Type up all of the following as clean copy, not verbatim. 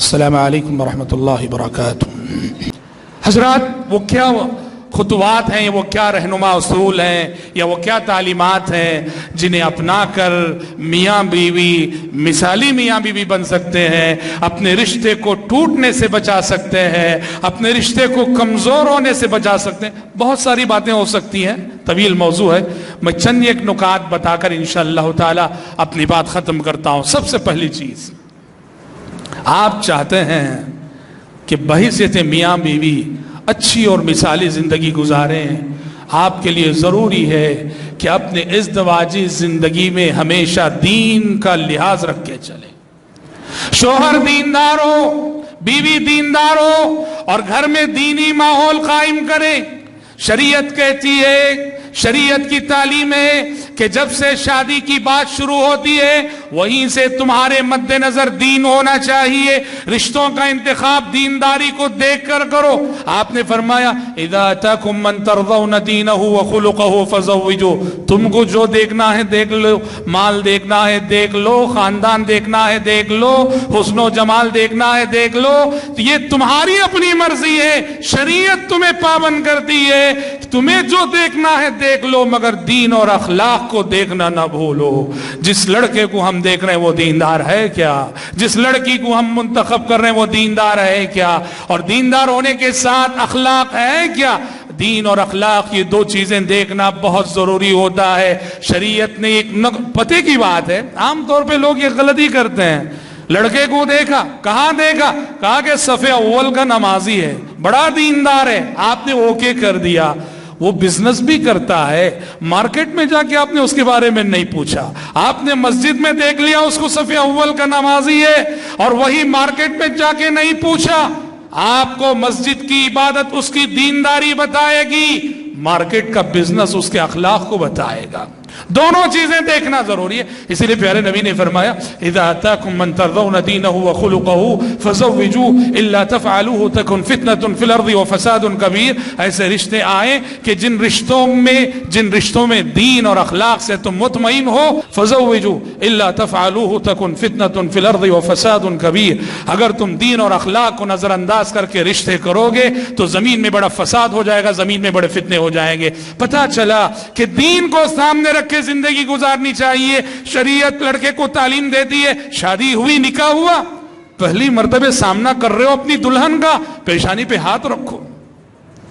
السلام علیکم ورحمۃ اللہ وبرکاتہ۔ حضرات، وہ کیا خطوات ہیں، وہ کیا رہنما اصول ہیں، یا وہ کیا تعلیمات ہیں جنہیں اپنا کر میاں بیوی مثالی میاں بیوی بن سکتے ہیں، اپنے رشتے کو ٹوٹنے سے بچا سکتے ہیں، اپنے رشتے کو کمزور ہونے سے بچا سکتے ہیں؟ بہت ساری باتیں ہو سکتی ہیں، طویل موضوع ہے، میں چند ایک نکات بتا کر انشاءاللہ تعالی اپنی بات ختم کرتا ہوں۔ سب سے پہلی چیز، آپ چاہتے ہیں کہ بحیثیت میاں بیوی اچھی اور مثالی زندگی گزاریں، آپ کے لیے ضروری ہے کہ اپنے ازدواجی زندگی میں ہمیشہ دین کا لحاظ رکھ کے چلیں۔ شوہر دیندار ہو، بیوی دیندار ہو، اور گھر میں دینی ماحول قائم کریں۔ شریعت کہتی ہے، شریعت کی تعلیم ہے کہ جب سے شادی کی بات شروع ہوتی ہے وہیں سے تمہارے مد نظر دین ہونا چاہیے، رشتوں کا انتخاب دینداری کو دیکھ کر کرو۔ آپ نے فرمایا اذا اتاکم من ترضون دینہ وخلقہ فزوجو، تم کو جو دیکھنا ہے دیکھ لو، مال دیکھنا ہے دیکھ لو، خاندان دیکھنا ہے دیکھ لو، حسن و جمال دیکھنا ہے دیکھ لو، یہ تمہاری اپنی مرضی ہے، شریعت تمہیں پابند کرتی ہے، تمہیں جو دیکھنا ہے دیکھ لو، مگر دین اور اخلاق کو دیکھنا نہ بھولو۔ جس لڑکے کو ہم دیکھ رہے ہیں وہ دیندار ہے کیا؟ جس لڑکی کو ہم منتخب کر رہے ہیں وہ دیندار ہے کیا؟ اور دیندار ہونے کے ساتھ اخلاق ہے کیا؟ دین اور اخلاق، یہ دو چیزیں دیکھنا بہت ضروری ہوتا ہے۔ شریعت نے ایک پتے کی بات ہے، عام طور پہ لوگ یہ غلطی کرتے ہیں، لڑکے کو دیکھا، کہاں دیکھا؟ کہا کہ صف اول کا نمازی ہے، بڑا دیندار ہے، آپ نے اوکے کر دیا۔ وہ بزنس بھی کرتا ہے، مارکیٹ میں جا کے آپ نے اس کے بارے میں نہیں پوچھا، آپ نے مسجد میں دیکھ لیا اس کو صف اول کا نمازی ہے، اور وہی مارکیٹ میں جا کے نہیں پوچھا۔ آپ کو مسجد کی عبادت اس کی دینداری بتائے گی، مارکیٹ کا بزنس اس کے اخلاق کو بتائے گا۔ دونوں چیزیں دیکھنا ضروری ہے۔ اسی لیے پیارے نبی نے فرمایا اذا اتاکم من ترضون دینہ وخلقہ فزوجوہ الا تفعلوہ تکن فتنة فی الارض وفساد کبیر۔ ایسے رشتے آئیں کہ جن رشتوں میں دین اور اخلاق سے تم مطمئن ہو، فزوجوہ الا تفعلوہ تکن فتنة فی الارض وفساد کبیر۔ اگر تم دین اور اخلاق کو نظر انداز کر کے رشتے کرو گے تو زمین میں بڑا فساد ہو جائے گا، زمین میں بڑے فتنے ہو جائیں گے۔ پتہ چلا کہ دین کو سامنے رکھ کے زندگی گزارنی چاہیے۔ شریعت لڑکے کو تعلیم دیتی ہے، شادی ہوئی، نکاح ہوا، پہلی مرتبہ سامنا کر رہے ہو اپنی دلہن کا، پیشانی پہ ہاتھ رکھو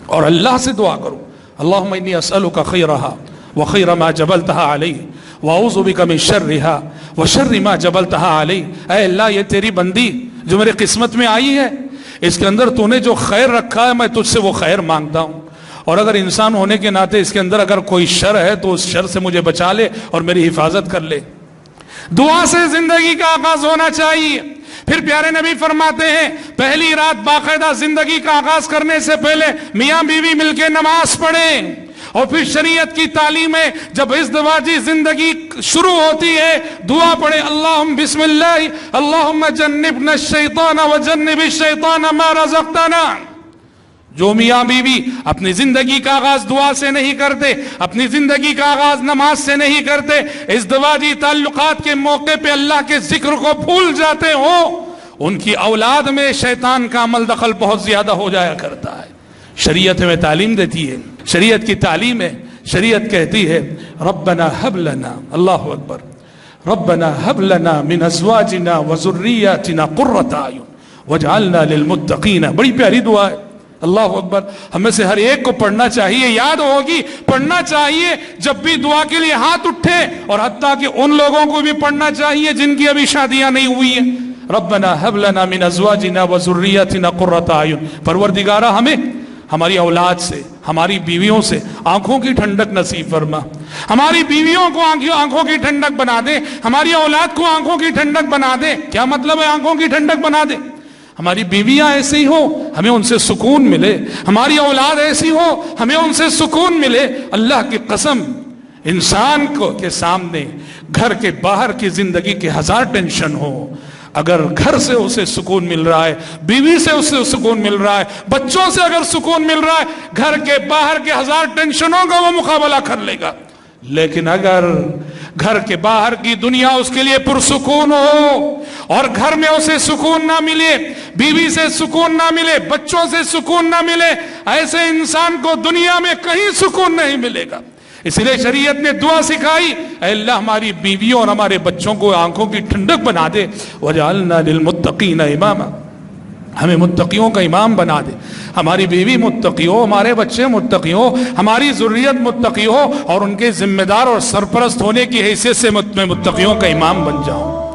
اور اللہ سے دعا کرو، اللہم انی اسألک خیرہا وخیر ما جبلتہا علیہ واعوذ بک من شرہا وشر ما جبلتہا علیہ۔ اے اللہ، یہ تیری بندی جو میرے قسمت میں آئی ہے، اس کے اندر تو نے جو خیر رکھا ہے، میں تجھ سے وہ خیر مانگتا ہوں، اور اگر انسان ہونے کے ناطے اس کے اندر اگر کوئی شر ہے تو اس شر سے مجھے بچا لے اور میری حفاظت کر لے۔ دعا سے زندگی کا آغاز ہونا چاہیے۔ پھر پیارے نبی فرماتے ہیں پہلی رات باقاعدہ زندگی کا آغاز کرنے سے پہلے میاں بیوی مل کے نماز پڑھیں، اور پھر شریعت کی تعلیم ہے جب ازدواجی زندگی شروع ہوتی ہے دعا پڑھیں، اللہم بسم اللہ اللہم جنبنا الشیطان وجنب الشیطان ما رزقتنا۔ جو میاں بیوی اپنی زندگی کا آغاز دعا سے نہیں کرتے، اپنی زندگی کا آغاز نماز سے نہیں کرتے، ازدواجی تعلقات کے موقع پہ اللہ کے ذکر کو بھول جاتے ہوں، ان کی اولاد میں شیطان کا عمل دخل بہت زیادہ ہو جایا کرتا ہے۔ شریعت ہمیں تعلیم دیتی ہے، شریعت کی تعلیم ہے، شریعت کہتی ہے ربنا ہب لنا، اللہ اکبر، ربنا ہب لنا من ازواجنا وذریاتنا قرۃ اعین واجعلنا للمتقین۔ بڑی پیاری دعا ہے، اللہ اکبر۔ ہمیں سے ہر ایک کو پڑھنا چاہیے، یاد ہوگی، پڑھنا چاہیے جب بھی دعا کے لیے ہاتھ اٹھے، اور حتیٰ کہ ان لوگوں کو بھی پڑھنا چاہیے جن کی ابھی شادیاں نہیں ہوئی ہیں۔ ربنا ہب لنا من ازواجنا وذریاتنا قرۃ اعین۔ پروردگارہ، ہمیں ہماری اولاد سے، ہماری بیویوں سے آنکھوں کی ٹھنڈک نصیب فرما، ہماری بیویوں کو آنکھوں کی ٹھنڈک بنا دے، ہماری اولاد کو آنکھوں کی ٹھنڈک بنا دے۔ کیا مطلب ہے آنکھوں کی ٹھنڈک بنا دے؟ ہماری بیویاں ایسی ہو ہمیں ان سے سکون ملے، ہماری اولاد ایسی ہو ہمیں ان سے سکون ملے۔ اللہ کی قسم، انسان کو کے سامنے گھر کے باہر کی زندگی کے ہزار ٹینشن ہو، اگر گھر سے اسے سکون مل رہا ہے، بیوی سے اسے سکون مل رہا ہے، بچوں سے اگر سکون مل رہا ہے، گھر کے باہر کے ہزار ٹینشنوں کا وہ مقابلہ کر لے گا۔ لیکن اگر گھر کے باہر کی دنیا اس کے لیے پرسکون ہو اور گھر میں اسے سکون نہ ملے، بیوی سے سکون نہ ملے، بچوں سے سکون نہ ملے، ایسے انسان کو دنیا میں کہیں سکون نہیں ملے گا۔ اس لیے شریعت نے دعا سکھائی، اے اللہ ہماری بیویوں اور ہمارے بچوں کو آنکھوں کی ٹھنڈک بنا دے، وَجَعَلْنَا لِلْمُتَّقِينَ إِمَامًا، ہمیں متقیوں کا امام بنا دے، ہماری بیوی متقی ہو، ہمارے بچے متقی ہو، ہماری ذریت متقی ہو، اور ان کے ذمہ دار اور سرپرست ہونے کی حیثیت سے میں متقیوں کا امام بن جاؤں۔